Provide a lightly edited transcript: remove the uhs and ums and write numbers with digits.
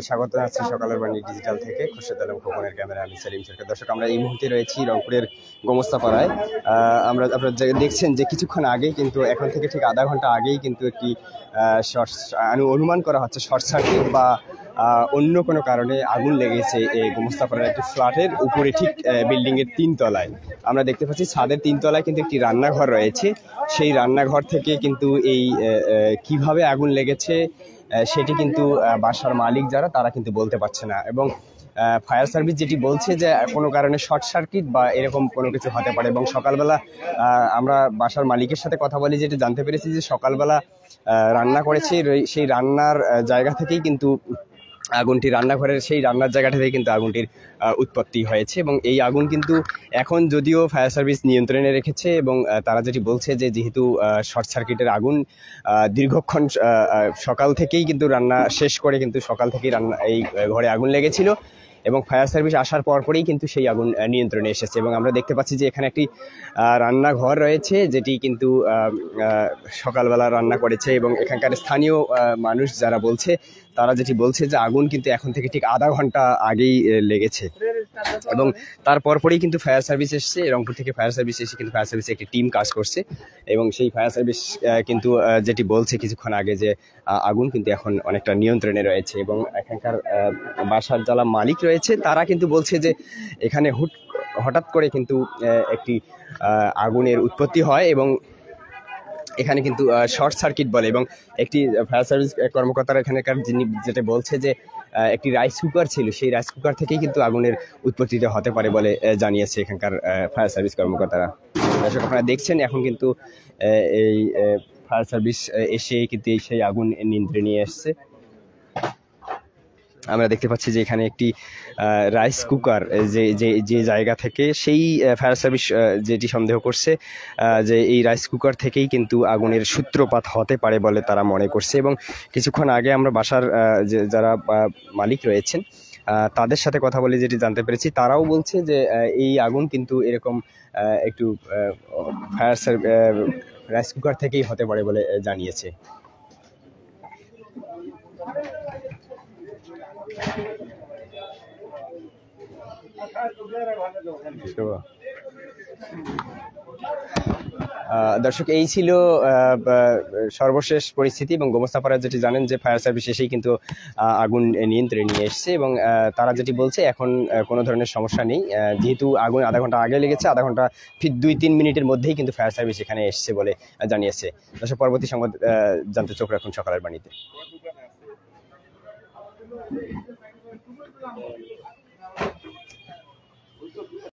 স্বাগত জানাচ্ছি সকালের বাণী ডিজিটাল থেকে। খুরশেদ আলম খোকনের ক্যামেরা, আমি সেলিম সরকার। দর্শক, আমরা এই মুহূর্তে রয়েছি রংপুরের গোমস্তাপাড়ায়। আপনারা দেখছেন যে কিছুক্ষণ আগেই কিন্তু, এখন থেকে ঠিক আধা ঘন্টা আগেই কিন্তু একটি অনুমান করা হচ্ছে শর্ট সার্কিট বা অন্য কোনো কারণে আগুন লেগেছে এই গোমস্তাপাড়ার একটি ফ্ল্যাটের উপরে, ঠিক বিল্ডিংয়ের 3 তলায়। আমরা দেখতে পাচ্ছি ছাদের 3 তলায় কিন্তু একটি রান্নাঘর রয়েছে। সেই রান্নাঘর থেকে কিন্তু এই কিভাবে আগুন লেগেছে সেটি কিন্তু বাসার মালিক যারা, তারা কিন্তু বলতে পারছে না। এবং ফায়ার সার্ভিস যেটি বলছে যে কোনো কারণে শর্ট সার্কিট বা এরকম কোনো কিছু হতে পারে। এবং সকালবেলা আমরা বাসার মালিকের সাথে কথা বলি, যেটি জানতে পেরেছি যে সকালবেলা রান্না করেছে, সেই রান্নার জায়গা থেকেই কিন্তু আগুনটি, রান্নাঘরের সেই রান্নার জায়গাটা থেকে কিন্তু আগুনটির উৎপত্তি হয়েছে। এবং এই আগুন কিন্তু এখন যদিও ফায়ার সার্ভিস নিয়ন্ত্রণে রেখেছে, এবং তারা যেটি বলছে যে যেহেতু শর্ট সার্কিটের আগুন দীর্ঘক্ষণ সকাল থেকেই কিন্তু রান্না শেষ করে কিন্তু সকাল থেকেই এই ঘরে আগুন লেগেছিল, এবং ফায়ার সার্ভিস আসার পরপরই কিন্তু সেই আগুন নিয়ন্ত্রণে এসেছে। এবং আমরা দেখতে পাচ্ছি যে এখানে একটি রান্নাঘর রয়েছে, যেটি কিন্তু সকালবেলা রান্না করেছে। এবং এখানকার স্থানীয় মানুষ যারা বলছে, তারা যেটি বলছে যে আগুন কিন্তু এখন থেকে ঠিক আধা ঘন্টা আগেই লেগেছে, এবং তারপরই কিন্তু ফায়ার সার্ভিস এসছে। রংপুর থেকে ফায়ার সার্ভিস এসে কিন্তু ফায়ার সার্ভিসে একটি টিম কাজ করছে, এবং সেই ফায়ার সার্ভিস কিন্তু যেটি বলছে কিছুক্ষণ আগে যে আগুন কিন্তু এখন অনেকটা নিয়ন্ত্রণে রয়েছে। এবং এখানকার বাসার যারা মালিক রয়েছে, তারা কিন্তু বলছে যে এখানে হঠাৎ করে কিন্তু একটি আগুনের উৎপত্তি হয়, এবং এখানে কিন্তু শর্ট সার্কিট বলে। এবং একটি ফায়ার সার্ভিস কর্মকর্তারা এখানকার যিনি যেটা বলছে যে একটি রাইস কুকার ছিল, সেই রাইস কুকার থেকেই কিন্তু আগুনের উৎপত্তিটা হতে পারে বলে জানিয়েছে এখানকার ফায়ার সার্ভিস কর্মকর্তারা। দর্শক, আপনারা দেখছেন এখন কিন্তু এই ফায়ার সার্ভিস এসে কিন্তু সেই আগুন নিয়ন্ত্রণে নিয়ে এসছে। আমরা দেখতে পাচ্ছি যে এখানে একটি রাইস কুকার, যে জায়গা থেকে, সেই ফায়ার সার্ভিস যেটি সন্দেহ করছে যে এই রাইস কুকার থেকেই কিন্তু আগুনের সূত্রপাত হতে পারে বলে তারা মনে করছে। এবং কিছুক্ষণ আগে আমরা বাসার যারা মালিক রয়েছেন তাদের সাথে কথা বলে যেটি জানতে পেরেছি, তারাও বলছে যে এই আগুন কিন্তু এরকম একটু ফায়ার রাইস কুকার থেকেই হতে পারে বলে জানিয়েছে। দর্শক, এই ছিল সর্বশেষ পরিস্থিতি। এবং গোমস্তাপাড়ায় যেটি জানেন যে ফায়ার সার্ভিস এসেই কিন্তু আগুন নিয়ন্ত্রণে নিয়ে এসছে, এবং তারা যেটি বলছে এখন কোনো ধরনের সমস্যা নেই, যেহেতু আগুন আধা ঘন্টা আগে লেগেছে, আধা ঘন্টা ঠিক 2-3 মিনিটের মধ্যেই কিন্তু ফায়ার সার্ভিস এখানে এসছে বলে জানিয়েছে। দর্শক, পরবর্তী সংবাদ জানতে চোখ রাখুন সকালের বাণীতে।